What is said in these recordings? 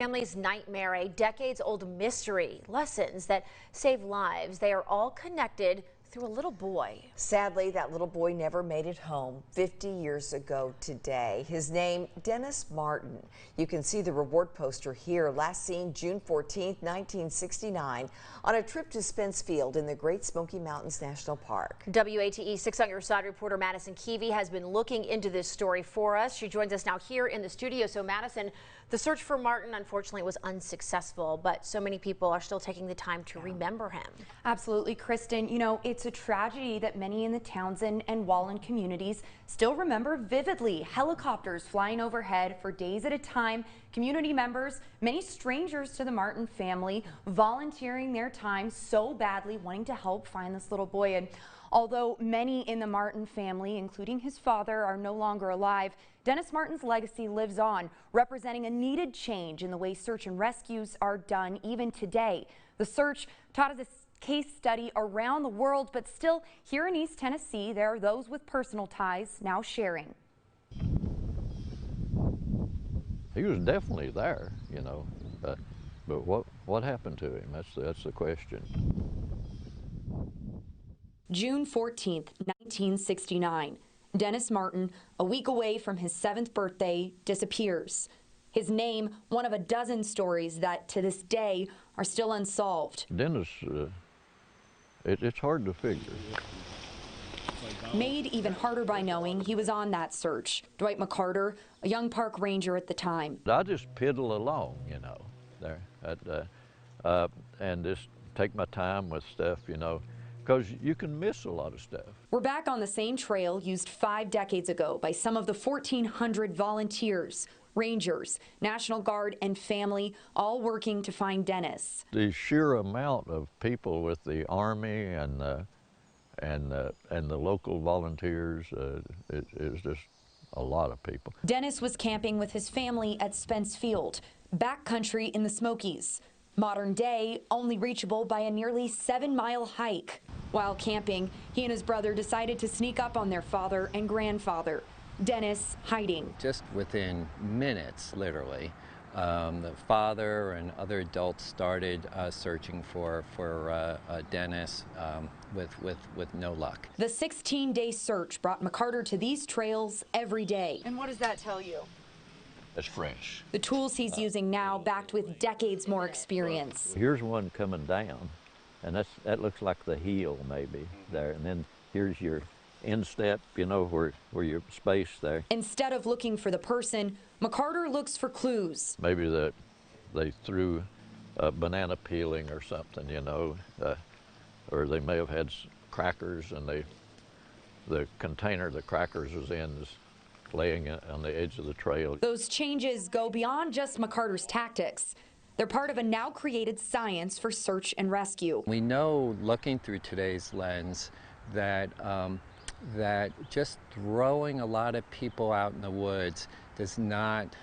Family's nightmare, a decades-old mystery, lessons that save lives. They are all connected through a little boy. Sadly, that little boy never made it home 50 years ago today. His name, Dennis Martin. You can see the reward poster here, last seen June 14th, 1969, on a trip to Spence Field in the Great Smoky Mountains National Park. WATE 6 on Your Side reporter Madison Keevy has been looking into this story for us. She joins us now here in the studio. So Madison, the search for Martin unfortunately was unsuccessful, but so many people are still taking the time to remember him. Absolutely, Kristen. You know, it's a tragedy that many in the Townsend and Wallen communities still remember vividly. Helicopters flying overhead for days at a time, community members, many strangers to the Martin family, volunteering their time so badly, wanting to help find this little boy. And although many in the Martin family, including his father, are no longer alive, Dennis Martin's legacy lives on, representing a needed change in the way search and rescues are done even today. The search taught as a case study around the world, but still here in East Tennessee, there are those with personal ties now sharing. He was definitely there, you know, but what happened to him? That's the question. June 14th, 1969. Dennis Martin, a week away from his 7th birthday, disappears. His name, one of a dozen stories that to this day are still unsolved. Dennis, it's hard to figure. Made even harder by knowing he was on that search. Dwight McCarter, a young park ranger at the time. I just piddle along, you know, there, and just take my time with stuff, you know, because you can miss a lot of stuff. We're back on the same trail used 5 decades ago by some of the 1,400 volunteers, rangers, National Guard, and family, all working to find Dennis. The sheer amount of people with the Army and the local volunteers, it is just a lot of people. Dennis was camping with his family at Spence Field, backcountry in the Smokies. Modern day, only reachable by a nearly 7-mile hike. While camping, he and his brother decided to sneak up on their father and grandfather. Dennis hiding. Just within minutes, literally, the father and other adults started searching for Dennis with no luck. The 16-day search brought McCarter to these trails every day. And what does that tell you? It's fresh. The tools he's using now backed with decades more experience. Here's one coming down, and that looks like the heel maybe there, and then here's your instep, you know, where your space there. Instead of looking for the person, McCarter looks for clues. Maybe that they threw a banana peeling or something, you know, or they may have had crackers, and the container the crackers was in is laying on the edge of the trail. Those changes go beyond just McCarter's tactics. They're part of a now created science for search and rescue. We know, looking through today's lens, that that just throwing a lot of people out in the woods does not,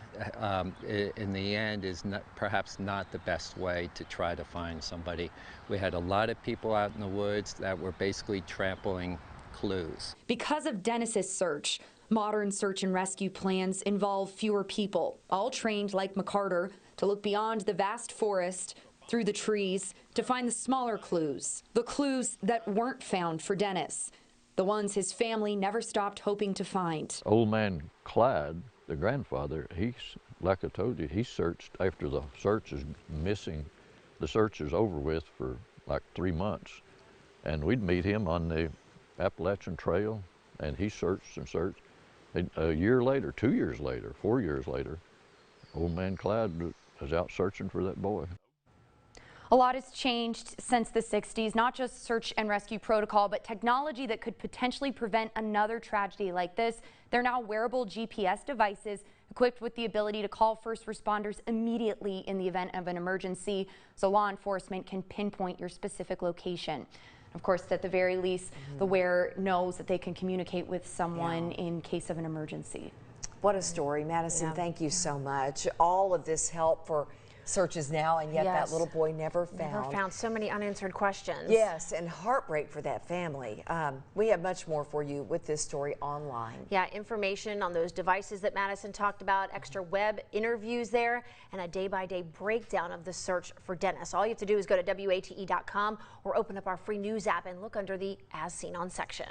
in the end, is perhaps not the best way to try to find somebody. We had a lot of people out in the woods that were basically trampling clues. Because of Dennis's search, modern search and rescue plans involve fewer people, all trained like McCarter to look beyond the vast forest, through the trees, to find the smaller clues, the clues that weren't found for Dennis, the ones his family never stopped hoping to find. Old man Clyde, the grandfather, like I told you, he searched after the search is missing. The search is over with for like 3 months, and we'd meet him on the Appalachian Trail, and he searched and searched. A year later, 2 years later, 4 years later, old man Clyde was out searching for that boy. A lot has changed since the 60s, not just search and rescue protocol, but technology that could potentially prevent another tragedy like this. They're now wearable GPS devices equipped with the ability to call first responders immediately in the event of an emergency, so law enforcement can pinpoint your specific location. Of course, at the very least, the wearer knows that they can communicate with someone in case of an emergency. What a story, Madison. Yeah. Thank you so much. All of this help for searches now, and yet Yes. that little boy never found. Never found. So many unanswered questions. Yes, and heartbreak for that family. We have much more for you with this story online. Yeah, information on those devices that Madison talked about, extra web interviews there, and a day-by-day breakdown of the search for Dennis. All you have to do is go to WATE.com or open up our free news app and look under the As Seen On section.